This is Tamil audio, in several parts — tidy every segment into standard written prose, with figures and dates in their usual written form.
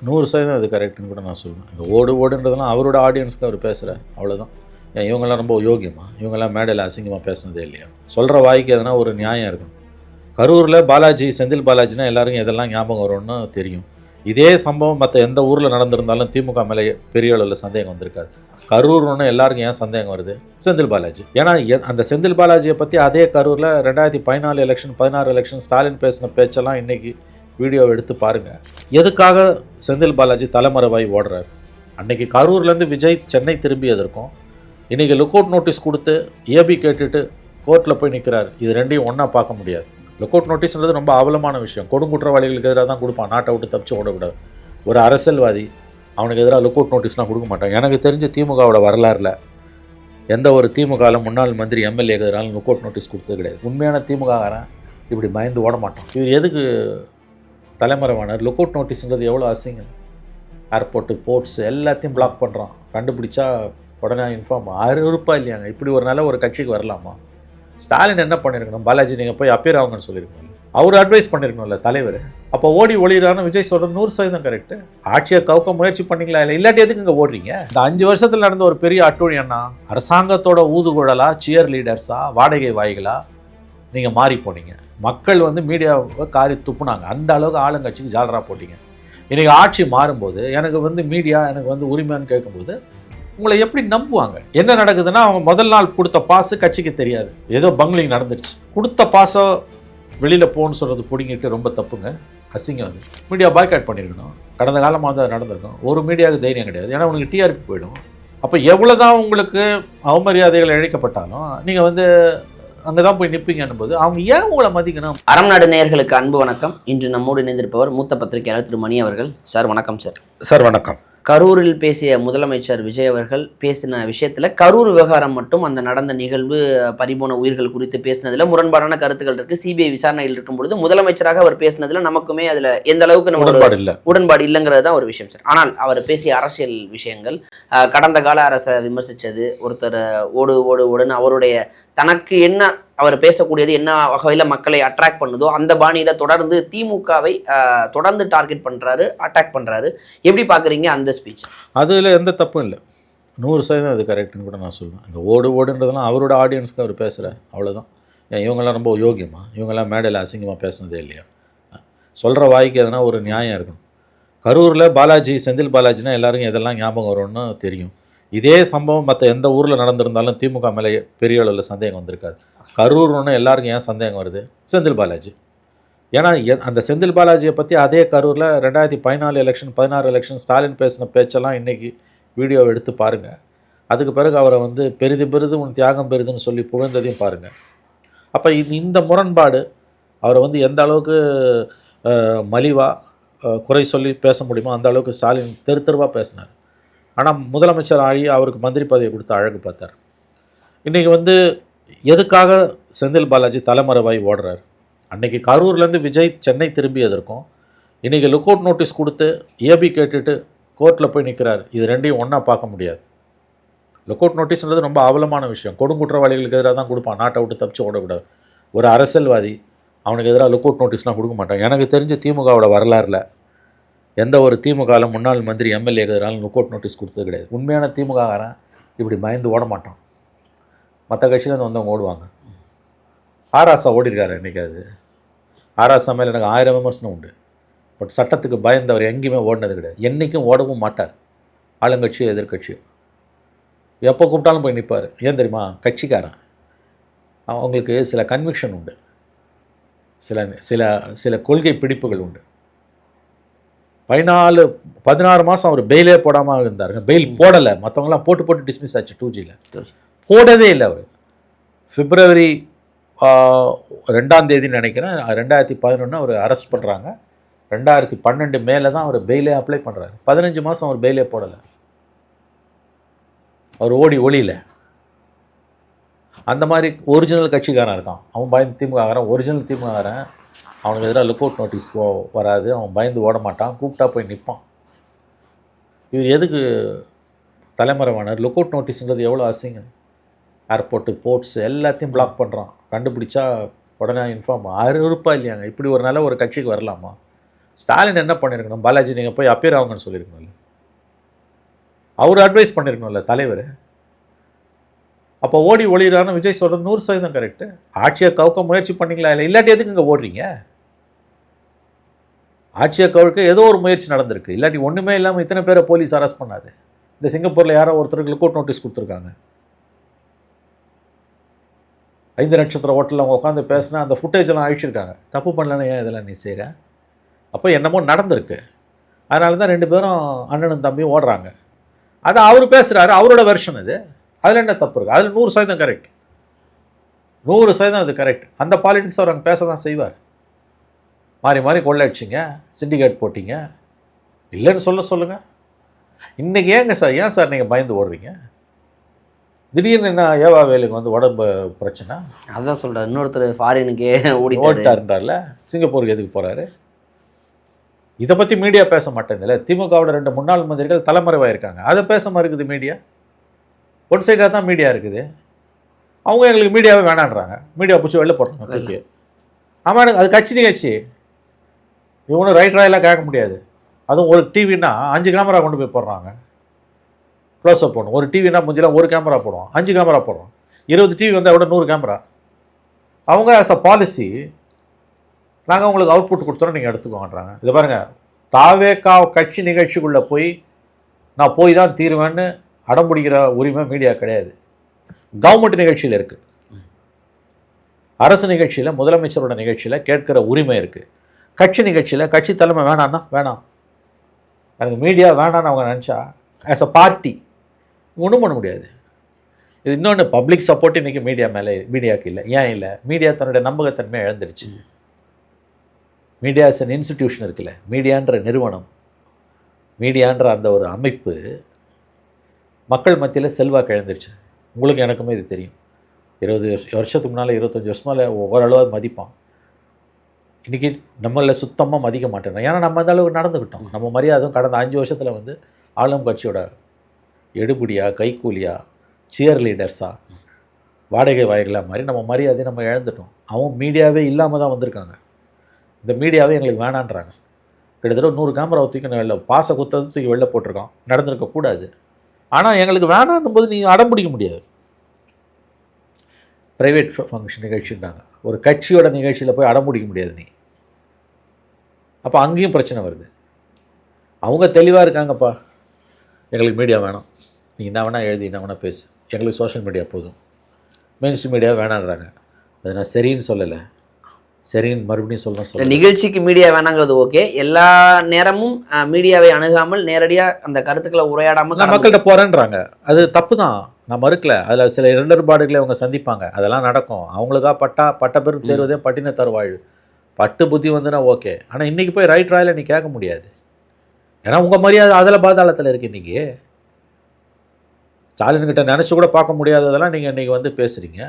100% அது கரெக்டுன்னு கூட நான் சொல்லுவேன். இந்த ஓடுன்றதெல்லாம் அவரோட ஆடியன்ஸ்க்கு அவர் பேசுகிறார், அவ்வளோதான். ஏன் இவங்கெல்லாம் ரொம்ப யோகியமா? இவங்கெல்லாம் மேடையில் அசிங்கமாக பேசுனதே இல்லையா? சொல்கிற வாய்க்கு எதனா ஒரு நியாயம் இருக்கும். கரூரில் பாலாஜி, செந்தில் பாலாஜினா எல்லாருக்கும் எதெல்லாம் ஞாபகம் வரும்னு தெரியும். இதே சம்பவம் மற்ற எந்த ஊரில் நடந்திருந்தாலும் திமுக மேலே பெரிய அளவில் சந்தேகம் வந்திருக்காது. கரூர்னு எல்லாருக்கும் ஏன் சந்தேகம் வருது? செந்தில் பாலாஜி. ஏன்னா அந்த செந்தில் பாலாஜியை பற்றி அதே கரூரில் 2014 எலெக்ஷன் 16 எலெக்ஷன் ஸ்டாலின் பேசின பேச்செல்லாம் இன்றைக்கி வீடியோவை எடுத்து பாருங்கள். எதுக்காக செந்தில் பாலாஜி தலைமறைவாய் ஓடுறார்? அன்றைக்கி கரூர்லேருந்து விஜய் சென்னை திரும்பியதற்கும் இன்றைக்கி லுக் அவுட் நோட்டீஸ் கொடுத்து ஏபி கேட்டுட்டு கோர்ட்டில் போய் நிற்கிறார். இது ரெண்டையும் ஒன்றா பார்க்க முடியாது. லுக் அவுட் நோட்டீஸ்ன்றது ரொம்ப அவலமான விஷயம். கொடுங்குற்றவாளிகளுக்கு எதிராக தான் கொடுப்பான், நாட்டை விட்டு தப்பிச்சு ஓடக்கூடாது. ஒரு அரசியல்வாதி அவனுக்கு எதிராக லுக் அவுட் நோட்டீஸ்லாம் கொடுக்க மாட்டான். எனக்கு தெரிஞ்ச திமுகவோட வரலாறில் எந்த ஒரு திமுகவில் முன்னாள் மந்திரி எம்எல்ஏ எதிராலும் லுக் அவுட் நோட்டீஸ் கொடுத்தது கிடையாது. உண்மையான திமுககாரன் இப்படி பயந்து ஓட மாட்டான். இவர் எதுக்கு தலைமறைவானார்? லுக் அவுட் நோட்டீஸுங்கிறது எவ்வளோ அசிங்கம். ஏர்போர்ட்டு, போர்ட்ஸ் எல்லாத்தையும் பிளாக் பண்ணுறான். கண்டுபிடிச்சா உடனே இன்ஃபார்ம். அறுப்பா இல்லையாங்க? இப்படி ஒரு நல்ல ஒரு கட்சிக்கு வரலாமா? ஸ்டாலின் என்ன பண்ணியிருக்கணும்? பாலாஜி நீங்கள் போய் அப்பியர் ஆகுங்கன்னு சொல்லியிருக்கணும். அவர் அட்வைஸ் பண்ணியிருக்கணும்ல தலைவர். அப்போ ஓடி ஒளிரான்னு விஜய் சொல்கிறது 100% கரெக்டு. ஆட்சியை கவுக்க முயற்சி பண்ணிங்களா? இல்லை இல்லாட்டி எதுக்கு இங்கே ஓடுறீங்க? இந்த 5 வருஷத்தில் நடந்த ஒரு பெரிய அட்டூழி என்ன? அரசாங்கத்தோட ஊதுகுழலா, சியர் லீடர்ஸா, வாடகை வாய்களா நீங்கள் மாறி போனீங்க. மக்கள் மீடியாவை காரி துப்புனாங்க. அந்த அளவுக்கு ஆளுங்கட்சிக்கு ஜாலராக போட்டிங்க. இன்றைக்கி ஆட்சி மாறும்போது எனக்கு மீடியா எனக்கு உரிமைன்னு கேட்கும்போது உங்களை எப்படி நம்புவாங்க? என்ன நடக்குதுன்னா, அவங்க முதல் நாள் கொடுத்த பாசு கட்சிக்கு தெரியாது. ஏதோ பங்களிங் நடந்துருச்சு. கொடுத்த பாசை வெளியில் போகணுன்னு சொல்கிறது பிடிங்கிட்டு ரொம்ப தப்புங்க, அசிங்கம். அது மீடியா பாய்காட் பண்ணியிருக்கணும். கடந்த காலமாக தான் நடந்திருக்கும். ஒரு மீடியாவுக்கு தைரியம் கிடையாது. ஏன்னா உனக்கு டிஆர்பி போயிடும். அப்போ எவ்வளோ தான் உங்களுக்கு அவமரியாதைகள் இழைக்கப்பட்டாலும் நீங்கள் அங்கே தான் போய் நிற்பீங்கன்னும் போது அவங்க ஏன் உங்களை மதிக்கணும்? அறம் நாடு நேயர்களுக்கு அன்பு வணக்கம். இன்று நம்மோடு இணைந்திருப்பவர் மூத்த பத்திரிகையாளர் திரு மணி அவர்கள். சார் வணக்கம். சார் வணக்கம். கரூரில் பேசிய முதலமைச்சர் விஜய் அவர்கள் பேசின விஷயத்தில் கரூர் விவகாரம் மட்டும் அந்த நடந்த நிகழ்வு, பறிபோன உயிர்கள் குறித்து பேசினதில் முரண்பாடான கருத்துக்கள் இருக்குது. சிபிஐ விசாரணையில் இருக்கும் பொழுது முதலமைச்சராக அவர் பேசினதில் நமக்குமே அதில் எந்த அளவுக்கு நம்ம உடன்பாடு இல்லைங்கிறது தான் ஒரு விஷயம் சார். ஆனால் அவர் பேசிய அரசியல் விஷயங்கள், கடந்த கால அரசை விமர்சித்தது, ஒருத்தர் ஓடுன்னு அவருடைய தனக்கு என்ன அவர் பேசக்கூடியது என்ன வகையில் மக்களை அட்ராக்ட் பண்ணுதோ அந்த பாணியில் தொடர்ந்து திமுகவை தொடர்ந்து டார்கெட் பண்ணுறாரு, அட்டாக் பண்ணுறாரு. எப்படி பார்க்குறீங்க அந்த ஸ்பீச்? அதில் எந்த தப்பும் இல்லை. 100% அது கரெக்டுன்னு கூட நான் சொல்லுவேன். இந்த ஓடுன்றதெல்லாம் அவரோட ஆடியன்ஸ்க்கு அவர் பேசுகிறார், அவ்வளோதான். ஏன் இவங்கெல்லாம் ரொம்ப யோகியமா? இவங்கெல்லாம் மேடையில் அசிங்கமாக பேசுனதே இல்லையா? சொல்கிற வாய்க்கு எதனா ஒரு நியாயம் இருக்கணும். கரூரில் பாலாஜி, செந்தில் பாலாஜினா எல்லாருக்கும் எதெல்லாம் ஞாபகம் வரும்னு தெரியும். இதே சம்பவம் மற்ற எந்த ஊரில் நடந்திருந்தாலும் திமுக மேலே பெரிய அளவில் சந்தேகம் வந்திருக்காது. கரூர்னு எல்லாருக்கும் ஏன் சந்தேகம் வருது? செந்தில் பாலாஜி. ஏன்னா அந்த செந்தில் பாலாஜியை பற்றி அதே கரூரில் 2014 எலெக்ஷன் 16 எலெக்ஷன் ஸ்டாலின் பேசின பேச்செல்லாம் இன்றைக்கி வீடியோவை எடுத்து பாருங்கள். அதுக்கு பிறகு அவரை பெரிது உன் தியாகம் பெரிதுன்னு சொல்லி புகழ்ந்ததையும் பாருங்கள். அப்போ இந்த முரண்பாடு அவரை எந்த அளவுக்கு மலிவாக குறை சொல்லி பேச முடியுமோ அந்த அளவுக்கு ஸ்டாலின் தெருவாக பேசினார். ஆனால் முதலமைச்சர் ஆகி அவருக்கு மந்திரி பதவியை கொடுத்து அழகு பார்த்தார். இன்றைக்கி எதுக்காக செந்தில் பாலாஜி தலைமறைவாய் ஓடுறார்? அன்றைக்கி கரூர்லேருந்து விஜய் சென்னை திரும்பியதற்கும் இன்றைக்கி லுக் அவுட் நோட்டீஸ் கொடுத்து ஏபி கேட்டுட்டு கோர்ட்டில் போய் நிற்கிறார். இது ரெண்டையும் ஒன்றா பார்க்க முடியாது. லுக் அவுட் நோட்டீஸ்ன்றது ரொம்ப அவலமான விஷயம். கொடுங்குற்றவாளிகளுக்கு எதிராக தான் கொடுப்பான், நாட்டை விட்டு தப்பிச்சு ஓடக்கூடாது. ஒரு அரசியல்வாதி அவனுக்கு எதிராக லுக் அவுட் நோட்டீஸ்லாம் கொடுக்க மாட்டான். எனக்கு தெரிஞ்ச திமுகவோட வரலாறில் எந்த ஒரு திமுகவில் முன்னாள் மந்திரி எம்எல்ஏ எதிராலும் லுக் அவுட் நோட்டீஸ் கொடுத்தது கிடையாது. உண்மையான திமுககாரன் இப்படி பயந்து ஓட மாட்டான். மற்ற கட்சியிலேருந்து வந்தவங்க ஓடுவாங்க. ஆராசா ஓடிருக்காரு. என்றைக்காது ஆராசா மேலே எனக்கு 1000 விமர்சனம் உண்டு. பட் சட்டத்துக்கு பயந்தவர் எங்கேயுமே ஓடினது கிடையாது. என்றைக்கும் ஓடவும் மாட்டார். ஆளுங்கட்சியோ எதிர்கட்சியோ எப்போ கூப்பிட்டாலும் போய் நிற்பார். ஏன் தெரியுமா? கட்சிக்காரன். அவங்களுக்கு சில கன்விக்ஷன் உண்டு, சில சில சில கொள்கை பிடிப்புகள் உண்டு. 16 மாதம் அவர் பெயிலே போடாமல் இருந்தாருங்க. பெயில் போடலை. மற்றவங்களாம் போட்டு டிஸ்மிஸ் ஆச்சு. 2Gயில் போடவே இல்லை. அவர் பிப்ரவரி 2ஆம் தேதி நினைக்கிறேன் 2011 அவர் அரெஸ்ட் பண்ணுறாங்க. 2012 மேலே தான் அவர் பெயிலே அப்ளை பண்ணுறாரு. 15 மாதம் அவர் பெயிலே போடலை. அவர் ஓடி ஒளியில் அந்த மாதிரி ஒரிஜினல் கட்சிக்காரன் இருக்கான். அவன் பயந்து திமுககாரன், ஒரிஜினல் திமுககாரன். அவனுக்கு எதிராக லுக் அவுட் நோட்டீஸ் வராது. அவன் பயந்து ஓட மாட்டான், கூப்பிட்டா போய் நிற்பான். இவர் எதுக்கு தலைமறைவானார்? லுக் அவுட் நோட்டீஸுங்கிறது எவ்வளோ அசிங்கம். ஏர்போர்ட்டு, போர்ட்ஸ் எல்லாத்தையும் பிளாக் பண்ணுறான். கண்டுபிடிச்சா உடனே இன்ஃபார்ம். அறுப்பா இல்லையாங்க? இப்படி ஒரு நல்ல ஒரு கட்சிக்கு வரலாமா? ஸ்டாலின் என்ன பண்ணியிருக்கணும், பாலாஜி நீங்கள் போய் அப்பியர் ஆகுங்கன்னு சொல்லியிருக்கணும்ல, அவர் அட்வைஸ் பண்ணியிருக்கணும்ல தலைவர். அப்போ ஓடி ஒளிகிறான்னு விஜய் சொல்கிறது 100% கரெக்டு. ஆட்சியை கவுக்க முயற்சி பண்ணிங்களா இல்லை, இல்லாட்டி எதுக்கு இங்கே ஓடுறீங்க? ஆட்சியை கவுக்க ஏதோ ஒரு முயற்சி நடந்திருக்கு, இல்லாட்டி ஒன்றுமே இல்லாமல் இத்தனை பேரை போலீஸ் அரெஸ்ட் பண்ணாது. இந்த சிங்கப்பூரில் யாரோ ஒருத்தருக்கு லுக்கவுட் நோட்டீஸ் கொடுத்துருக்காங்க. 5 நட்சத்திர ஹோட்டலில் அவங்க உட்காந்து பேசினா அந்த ஃபுட்டேஜெல்லாம் அழிச்சிருக்காங்க. தப்பு பண்ணலன்னு ஏன் இதெல்லாம் நீ செய்கிற? அப்போ என்னமோ நடந்திருக்கு. அதனால தான் 2 பேரும் அண்ணனும் தம்பியும் ஓடுறாங்க. அதை அவர் பேசுகிறாரு, அவரோட வெர்ஷன் இது. அதில் என்ன தப்பு இருக்குது? அதில் 100% கரெக்ட், 100% அது கரெக்ட். அந்த பாலிடிக்ஸ் அவர் அங்கே பேச தான் செய்வார். மாறி மாறி கொள்ளையடிச்சிங்க, சிண்டிகேட் போட்டிங்க, இல்லைன்னு சொல்லுங்கள். இன்றைக்கி ஏன் சார் நீங்கள் பயந்து ஓடுறீங்க? திடீர்னு என்ன ஏவா வேலுக்கு வந்து உடம்பு பிரச்சனை? அதான் சொல்கிறார், இன்னொருத்தர் ஃபாரினுக்கே ஓடிட்டாருன்றார்ல, சிங்கப்பூருக்கு எதுக்கு போகிறாரு? இதை பற்றி மீடியா பேச மாட்டேங்குதுல்ல. திமுகவோட 2 முன்னாள் மந்திரிகள் தலைமறைவாயிருக்காங்க, அதை பேச மறுக்குது மீடியா. ஒன் சைடாக தான் மீடியா இருக்குது. அவங்க எங்களுக்கு மீடியாவே வேணான்றாங்க, மீடியா பிடிச்சி வெளில போடுறாங்க. ஆமாம், அது கட்சி நிகழ்ச்சி, இவனும் ரைட் ராயெல்லாம் கேட்க முடியாது. அதுவும் ஒரு டிவின்னா 5 கேமரா கொண்டு போய் போடுறாங்க, க்ளோஸ்அப் போடணும். ஒரு டிவினா முந்திலாம் 1 கேமரா போடுவோம், 5 கேமரா போடுறோம். 20 டிவி வந்தால் விட 100 கேமரா. அவங்க ஆஸ் அ பாலிசி நாங்கள் உங்களுக்கு அவுட்புட் கொடுத்துறோம், நீங்கள் எடுத்துக்கோங்கன்றாங்க. இதை பாருங்கள், தாவேகா கட்சி நிகழ்ச்சிக்குள்ளே போய் நான் போய் தான் தீருவேன்னு அடம்பிடிக்கிற உரிமை மீடியா கிடையாது. கவர்மெண்ட் நிகழ்ச்சியில் இருக்குது, அரசு நிகழ்ச்சியில், முதலமைச்சரோட நிகழ்ச்சியில் கேட்குற உரிமை இருக்குது. கட்சி நிகழ்ச்சியில் கட்சி தலைமை வேணான்னா வேணாம், எனக்கு மீடியா வேணான்னு அவங்க நினச்சா ஆஸ் அ பார்ட்டி ஒன்றும் பண்ண முடியாது. இது இன்னொன்று, பப்ளிக் சப்போர்ட் இன்றைக்கி மீடியாவுக்கு இல்லை. ஏன் இல்லை? மீடியா தன்னுடைய நம்பகத்தன்மையை இழந்துருச்சு. மீடியா இஸ் அன் இன்ஸ்டிடியூஷன் இருக்குல்ல, மீடியான்ற நிறுவனம், மீடியான்ற அந்த ஒரு அமைப்பு மக்கள் மத்தியில் செல்வாக்கு இழந்துருச்சு. உங்களுக்கு எனக்குமே இது தெரியும். 20 வருஷத்துக்கு முன்னால், 25 வருஷமால ஓரளவு மதிப்பான். இன்றைக்கி நம்மளில் சுத்தமாக மதிக்க மாட்டேன். ஏன்னா நம்ம அந்த அளவுக்கு நடந்துக்கிட்டோம். நம்ம மரியாதையும் கடந்த 5 வருஷத்தில் வந்து ஆளும் கட்சியோட எடுபடியா, கைக்கூலியா, சியர் லீடர்ஸாக, வாடகை வாய்களாக மாதிரி நம்ம மரியாதையை நம்ம இழந்துட்டோம். அவங்க மீடியாவே இல்லாமல் தான் வந்திருக்காங்க. இந்த மீடியாவே எங்களுக்கு வேணான்றாங்க. கிட்டத்தட்ட 100 கேமரா தூக்கி வெளில, பாச குத்தது தூக்கி வெளில போட்டிருக்கோம், நடந்திருக்கக்கூடாது. ஆனால் எங்களுக்கு வேணான்னும் போது நீங்கள் அடம் பிடிக்க முடியாது. ப்ரைவேட் ஃபங்க்ஷன் நிகழ்ச்சின்றாங்க, ஒரு கட்சியோட நிகழ்ச்சியில் போய் அடம் பிடிக்க முடியாது நீ. அப்போ அங்கேயும் பிரச்சனை வருது. அவங்க தெளிவாக இருக்காங்கப்பா, எங்களுக்கு மீடியா வேணாம், நீ என்ன வேணால் எழுதி என்ன வேணால் பேசு, எங்களுக்கு சோஷியல் மீடியா போதும், மெயின் ஸ்ட்ரீம் மீடியா வேணான்றாங்க. அது நான் சரின்னு சொல்லலை, சரின்னு மறுபடியும் சொல்ல நிகழ்ச்சிக்கு மீடியா வேணாங்கிறது ஓகே. எல்லா நேரமும் மீடியாவை அணுகாமல் நேரடியாக அந்த கருத்துக்களை உரையாடாமல் நான் மக்கள்கிட்ட போகிறேன்றாங்க. அது தப்பு தான், நான் மறுக்கல. அதில் சில இடர்பாடுகளை அவங்க சந்திப்பாங்க, அதெல்லாம் நடக்கும். அவங்களுக்கா பட்ட பெரும் தேர்வதே பட்டின தருவாழ், பட்டு புத்தி வந்துன்னா ஓகே. ஆனால் இன்றைக்கி போய் ரைட் ராயில் நீ கேட்க முடியாது. ஏன்னா உங்கள் மரியாதை அதில் பாதாளத்தில் இருக்குது. இன்றைக்கி ஸ்டாலின்கிட்ட நினச்சி கூட பார்க்க முடியாததெல்லாம் நீங்கள் இன்றைக்கி வந்து பேசுகிறீங்க.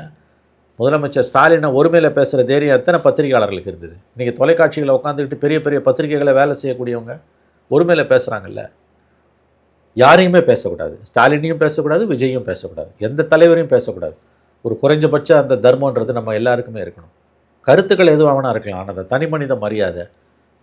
முதலமைச்சர் ஸ்டாலினை ஒருமையில் பேசுகிற தைரியம் எத்தனை பத்திரிகையாளர்களுக்கு இருந்தது? இன்றைக்கி தொலைக்காட்சிகளை உட்காந்துக்கிட்டு பெரிய பெரிய பத்திரிகைகளை வேலை செய்யக்கூடியவங்க ஒருமையில் பேசுகிறாங்கல்ல. யாரையுமே பேசக்கூடாது, ஸ்டாலினையும் பேசக்கூடாது, விஜயும் பேசக்கூடாது, எந்த தலைவரையும் பேசக்கூடாது. ஒரு குறைஞ்சபட்ச அந்த தர்மன்றது நம்ம எல்லாருக்குமே இருக்கணும். கருத்துக்கள் எதுவாகனா இருக்கலாம், ஆனால் அந்த தனி மனித மரியாதை,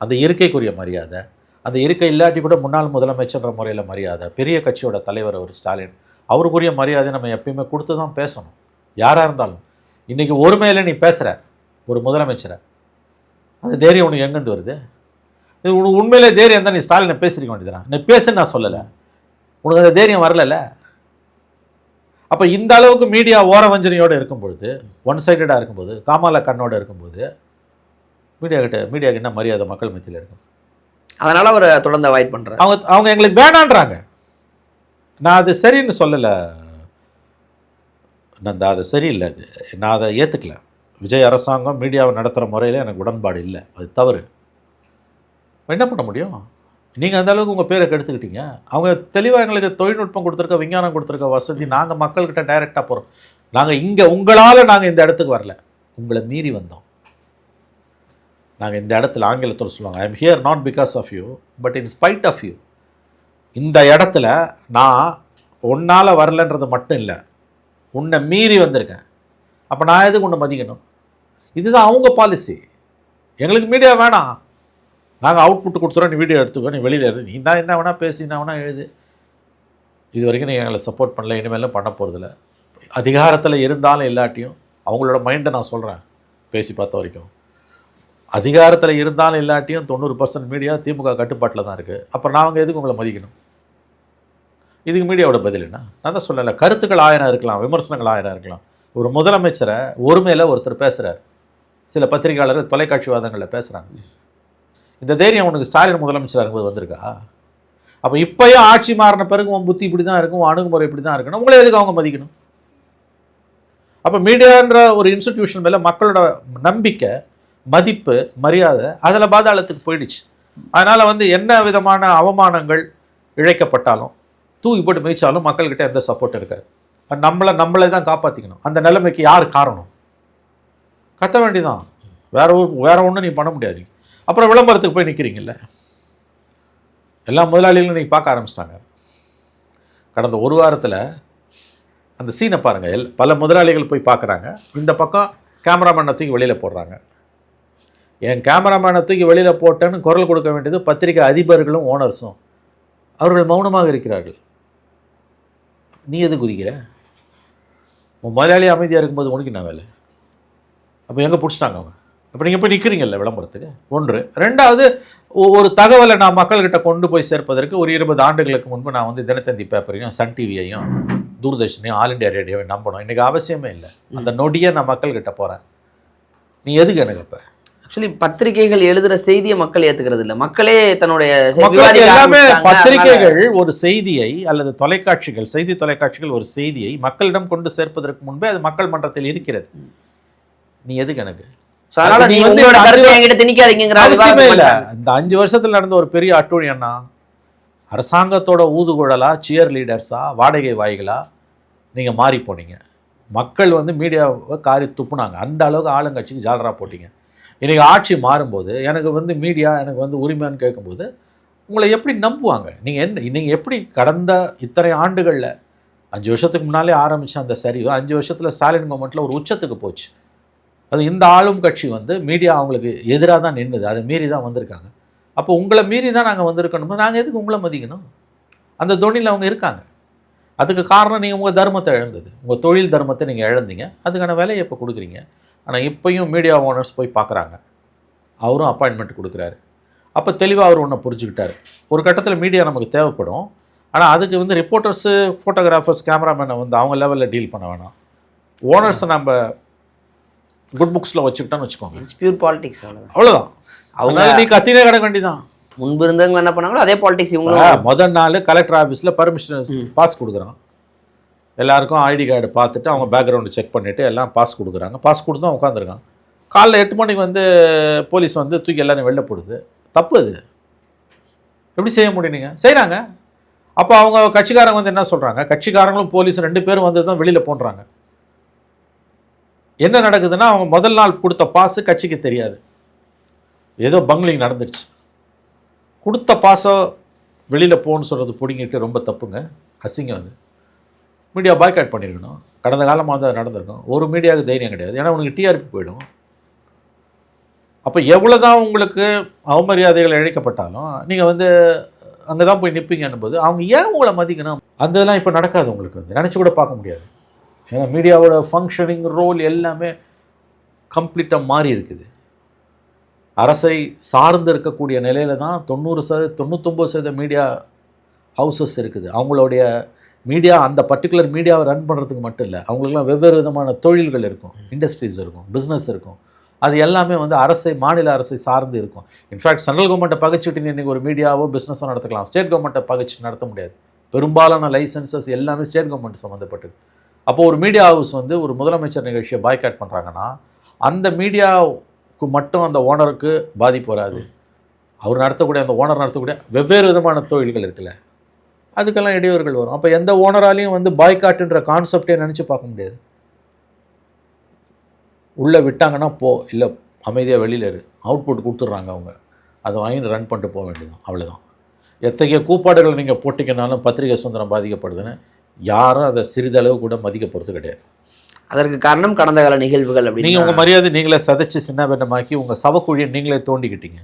அந்த இருக்கைக்குரிய மரியாதை, அந்த இருக்கை இல்லாட்டி கூட முன்னாள் முதலமைச்சர்ன்ற முறையில் மரியாதை, பெரிய கட்சியோட தலைவர் அவர் ஸ்டாலின், அவருக்குரிய மரியாதை நம்ம எப்பயுமே கொடுத்து தான் பேசணும், யாராக இருந்தாலும். இன்றைக்கி ஒருமையில் நீ பேசுகிற ஒரு முதலமைச்சரை, அந்த தைரியம் உனக்கு எங்கேருந்து வருது? இது உனக்கு உண்மையிலே தைரியம் தான், நீ ஸ்டாலினை பேசிருக்க வேண்டியதுதான். நீ பேசுன்னு நான் சொல்லலை, உனக்கு அந்த தைரியம் வரல. அப்போ இந்த அளவுக்கு மீடியா ஓர வஞ்சனையோடு இருக்கும்பொழுது, ஒன் சைடடாக இருக்கும்போது, காமால கண்ணோடு இருக்கும்போது மீடியாவுக்கு என்ன மரியாதை மக்கள் மத்தியில் இருக்கும்? அதனால் அவர் தொடர்ந்து அவாய்ட் பண்ணுறாங்க. அவங்க எங்களுக்கு வேணான்றாங்க. நான் அது சரின்னு சொல்லலை நந்தா, அது சரியில்லை, அது நான் அதை ஏற்றுக்கல. விஜய் அரசாங்கம் மீடியாவை நடத்துகிற முறையில் எனக்கு உடன்பாடு இல்லை, அது தவறு. என்ன பண்ண முடியும்? நீங்கள் அந்த அளவுக்கு உங்கள் பேரை கெடுத்துக்கிட்டீங்க. அவங்க தெளிவாக எங்களுக்கு தொழில்நுட்பம் கொடுத்துருக்க, விஞ்ஞானம் கொடுத்துருக்க வசதி, நாங்கள் மக்கள்கிட்ட டைரெக்டாக போகிறோம். நாங்கள் இங்கே உங்களால் நாங்கள் இந்த இடத்துக்கு வரல, உங்களை மீறி வந்தோம். நாங்கள் இந்த இடத்துல ஆங்கிலத்தில் சொல்லுவாங்க, I am here not because of you but in spite of you. இந்த இடத்துல நான் உன்னால் வரலன்றது மட்டும் இல்லை, உன்னை மீறி வந்திருக்கேன். அப்போ நான் எதுக்கு உன்னை மதிக்கணும்? இதுதான் அவங்க பாலிசி. எங்களுக்கு மீடியா வேணாம், நாங்கள் அவுட்புட் கொடுத்துறோம், நீ வீடியோ எடுத்துக்கோ, நீ வெளியில் இரு, நீ தான் என்ன வேணால் பேசி என்ன வேணால் எழுது. இது வரைக்கும் நீங்கள் எங்களை சப்போர்ட் பண்ணல, இனிமேலும் பண்ண போகிறதில்ல. அதிகாரத்தில் இருந்தாலும் இல்லாட்டியும் அவங்களோட மைண்டை நான் சொல்கிறேன், பேசி பார்த்த வரைக்கும் அதிகாரத்தில் இருந்தாலும் இல்லாட்டியும் 90% மீடியா திமுக கட்டுப்பாட்டில் தான் இருக்குது. அப்புறம் நாங்கள் எதுக்கு உங்களை மதிக்கணும்? இதுக்கு மீடியாவோட பதில் என்ன? நான் தான் சொல்லலை, கருத்துக்கள் 1000 இருக்கலாம், விமர்சனங்கள் 1000 இருக்கலாம். ஒரு முதலமைச்சரை ஒருமையில் ஒருத்தர் பேசுகிறார், சில பத்திரிகையாளர்கள் தொலைக்காட்சிவாதங்களில் பேசுகிறாங்க. இந்த தைரியம் உனக்கு ஸ்டாலின் முதலமைச்சராக இருக்கும்போது வந்திருக்கா? அப்போ இப்போயும் ஆட்சி மாறின பிறகு உன் புத்தி இப்படி தான் இருக்கும், உன் அணுகுமுறை இப்படி தான் இருக்கணும், உங்களை எதுக்கு அவங்க மதிக்கணும்? அப்போ மீடியான்ற ஒரு இன்ஸ்டிடியூஷன் மேலே மக்களோட நம்பிக்கை, மதிப்பு, மரியாதை அதில் பாதாளத்துக்கு போயிடுச்சு. அதனால் என்ன விதமான அவமானங்கள் இழைக்கப்பட்டாலும் தூக்கி போட்டு மிதிச்சாலும் மக்கள்கிட்ட எந்த சப்போர்ட் இருக்காது. நம்மளே தான் காப்பாற்றிக்கணும். அந்த நிலைமைக்கு யார் காரணம்? கத்த வேண்டிதான், வேற ஒன்றும் நீ பண்ண முடியாது. அப்புறம் விளம்பரத்துக்கு போய் நிற்கிறீங்கல்ல, எல்லா முதலாளிகளும் நீங்கள் பார்க்க ஆரம்பிச்சிட்டாங்க. கடந்த ஒரு வாரத்தில் அந்த சீனை பாருங்கள், பல முதலாளிகள் போய் பார்க்குறாங்க. இந்த பக்கம் கேமராமேனை தூக்கி வெளியில் போடுறாங்க. என் கேமராமேனை தூக்கி வெளியில் போட்டேன்னு குரல் கொடுக்க வேண்டியது பத்திரிகை அதிபர்களும் ஓனர்ஸும். அவர்கள் மௌனமாக இருக்கிறார்கள். நீ எது குதிக்கிற? உன் முதலாளி அமைதியாக இருக்கும்போது உனக்கு என்ன வேலை? அப்போ எங்கே பிடிச்சிட்டாங்க அவங்க? அப்போ நீங்கள் போய் நிற்கிறீங்கல்ல விளம்பரத்துக்கு. ஒன்று. ரெண்டாவது, ஒரு தகவலை நான் மக்கள்கிட்ட கொண்டு போய் சேர்ப்பதற்கு ஒரு 20 ஆண்டுகளுக்கு முன்பு நான் தினத்தந்தி பேப்பரையும், சன் டிவியையும், தூர்தர்ஷனையும், ஆல் இண்டியா ரேடியோவையும் நம்பணும். இன்றைக்கி அவசியமே இல்லை. அந்த நொடியை நான் மக்கள்கிட்ட போகிறேன். நீ எதுக்கு எனக்கு? அப்போ ஆக்சுவலி பத்திரிகைகள் எழுதுகிற செய்தியை மக்கள் ஏற்றுக்கிறது இல்லை. மக்களே தன்னுடைய எல்லாமே பத்திரிகைகள் ஒரு செய்தியை அல்லது தொலைக்காட்சிகள், செய்தி தொலைக்காட்சிகள் ஒரு செய்தியை மக்களிடம் கொண்டு சேர்ப்பதற்கு முன்பே அது மக்கள் மன்றத்தில் இருக்கிறது. நீ எதுக்கு எனக்கு? இந்த 5 வருஷத்துல நடந்த ஒரு பெரிய அட்டூழி என்ன? அரசாங்கத்தோட ஊதுகுழலா, சியர் லீடர்ஸா, வாடகை வாய்களா நீங்க மாறி போனீங்க. மக்கள் மீடியாவை காரி துப்புனாங்க. அந்த அளவுக்கு ஆளுங்கட்சிக்கு ஜாலரா போட்டீங்க. இன்றைக்கி ஆட்சி மாறும்போது எனக்கு மீடியா எனக்கு உரிமைன்னு கேட்கும்போது உங்களை எப்படி நம்புவாங்க? நீங்கள் எப்படி கடந்த இத்தனை ஆண்டுகளில் 5 வருஷத்துக்கு முன்னாலே ஆரம்பித்த அந்த சரிவு 5 வருஷத்தில் ஸ்டாலின் கவர்மெண்ட்டில் ஒரு உச்சத்துக்கு போச்சு. அது இந்த ஆளும் கட்சி மீடியா அவங்களுக்கு எதிராக தான் நின்றுது. அதை மீறி தான் வந்திருக்காங்க. அப்போ உங்களை மீறி தான் நாங்கள் வந்திருக்கணும். நாங்கள் எதுக்கு உங்களை மதிக்கணும்? அந்த தொழிலில் அவங்க இருக்காங்க. அதுக்கு காரணம் நீங்கள் உங்கள் தர்மத்தை இழந்தது, உங்கள் தொழில் தர்மத்தை நீங்கள் இழந்தீங்க. அதுக்கான வேலையை இப்போ கொடுக்குறீங்க. ஆனால் இப்போயும் மீடியா ஓனர்ஸ் போய் பார்க்குறாங்க. அவரும் அப்பாயின்மெண்ட் கொடுக்குறாரு. அப்போ தெளிவாக அவர் ஒன்றை புரிஞ்சுக்கிட்டார். ஒரு கட்டத்தில் மீடியா நமக்கு தேவைப்படும். ஆனால் அதுக்கு ரிப்போர்ட்டர்ஸு, ஃபோட்டோகிராஃபர்ஸ், கேமராமேனை அவங்க லெவலில் டீல் பண்ண வேணாம். ஓனர்ஸை நம்ம குட் புக்ஸில் வச்சுக்கிட்டோன்னு வச்சுக்கோங்க. It's pure politics. அவ்வளோதான். அவங்க நீ கத்தினே கிடக்க வேண்டிதான். முன்பு இருந்தவங்க என்ன பண்ணாங்களோ அதே பாலிடிக்ஸ் இவங்களும். முதல் நாள் கலெக்டர் ஆஃபீஸில் பர்மிஷன் பாஸ் கொடுக்குறான். எல்லாருக்கும் ஐடி கார்டு பார்த்துட்டு அவங்க பேக்ரவுண்டு செக் பண்ணிவிட்டு எல்லாம் பாஸ் கொடுக்குறாங்க. பாஸ் கொடுத்து தான் உட்காந்துருக்கான். காலைல 8 மணிக்கு போலீஸ் தூக்கி எல்லாரும் வெளில போடுது. தப்பு அது. எப்படி செய்ய முடியும்? நீங்கள் செய்கிறாங்க. அப்போ அவங்க கட்சிக்காரங்க என்ன சொல்கிறாங்க? கட்சிக்காரங்களும் போலீஸ் 2 பேரும் தான் வெளியில் போடுறாங்க. என்ன நடக்குதுன்னா, அவங்க முதல் நாள் கொடுத்த பாஸு கட்சிக்கு தெரியாது. ஏதோ பங்க்லிங் நடந்துடுச்சு. கொடுத்த பாஸை வெளியில் போகணுன்னு சொல்கிறது பிடிங்கிட்டு ரொம்ப தப்புங்க, அசிங்கம். அது மீடியா பாய்காட் பண்ணியிருக்கணும். கடந்த காலமாக தான் நடந்திருக்கும். ஒரு மீடியாவுக்கு தைரியம் கிடையாது. ஏன்னா உனக்கு டிஆர்பி போயிடும். அப்போ எவ்வளோ தான் உங்களுக்கு அவமரியாதைகள் இழைக்கப்பட்டாலும் நீங்கள் அங்கே தான் போய் நிற்பீங்கன்னும் போது அவங்க ஏன் உங்களை மதிக்கணும்? அந்த இதெல்லாம் இப்போ நடக்காது. உங்களுக்கு நினச்சி கூட பார்க்க முடியாது. ஏன்னா மீடியாவோட ஃபங்க்ஷனிங், ரோல் எல்லாமே கம்ப்ளீட்டாக மாறி இருக்குது. அரசை சார்ந்து இருக்கக்கூடிய நிலையில் தான் 99% மீடியா ஹவுசஸ் இருக்குது. அவங்களுடைய மீடியா, அந்த பர்டிகுலர் மீடியாவை ரன் பண்ணுறதுக்கு மட்டும் இல்லை, அவங்களுக்குலாம் வெவ்வேறு விதமான தொழில்கள் இருக்கும், இண்டஸ்ட்ரீஸ் இருக்கும், பிஸ்னஸ் இருக்கும். அது எல்லாமே அரசை, மாநில அரசை சார்ந்து இருக்கும். இன்ஃபேக்ட் சென்ட்ரல் கவர்மெண்ட்டை பகைச்சிட்டு இன்றைக்கி ஒரு மீடியாவோ பிஸ்னஸோ நடத்தலாம். ஸ்டேட் கவர்மெண்ட்டை பகைச்சு நடத்த முடியாது. பெரும்பாலான லைசன்சஸ் எல்லாமே ஸ்டேட் கவர்மெண்ட் சம்மந்தப்பட்டது. அப்போது ஒரு மீடியா ஹவுஸ் ஒரு முதலமைச்சர் நிகழ்ச்சியை பாய்காட் பண்ணுறாங்கன்னா அந்த மீடியாவுக்கு மட்டும் அந்த ஓனருக்கு பாதிப்பு வராது. அவர் நடத்தக்கூடிய, அந்த ஓனர் நடத்தக்கூடிய வெவ்வேறு விதமான தொழில்கள் இருக்குல்ல, அதுக்கெல்லாம் இடையூறுகள் வரும். அப்போ எந்த ஓனராலையும் பாய்காட்டுன்ற கான்செப்டே நினச்சி பார்க்க முடியாது. உள்ளே விட்டாங்கன்னா போ, இல்லை அமைதியாக வெளியில் இரு, அவுட்புட் கொடுத்துட்றாங்க அவங்க, அதை வாங்கி ரன் பண்ணிட்டு போக வேண்டியதான். அவ்வளோதான். எத்தகைய கூப்பாடுகளை நீங்கள் போட்டிங்கனாலும் பத்திரிகை சுதந்திரம் பாதிக்கப்படுதுன்னு யாரும் அதை சிறிதளவு கூட மதிக்க போகிறது கிடையாது. அதற்கு காரணம் கடந்த கால நிகழ்வுகள். அப்படி நீங்கள் உங்கள் மரியாதை நீங்களே சதைச்சு சின்ன பின்னமாக்கி உங்கள் சவக்குழியை நீங்களே தோண்டிக்கிட்டீங்க.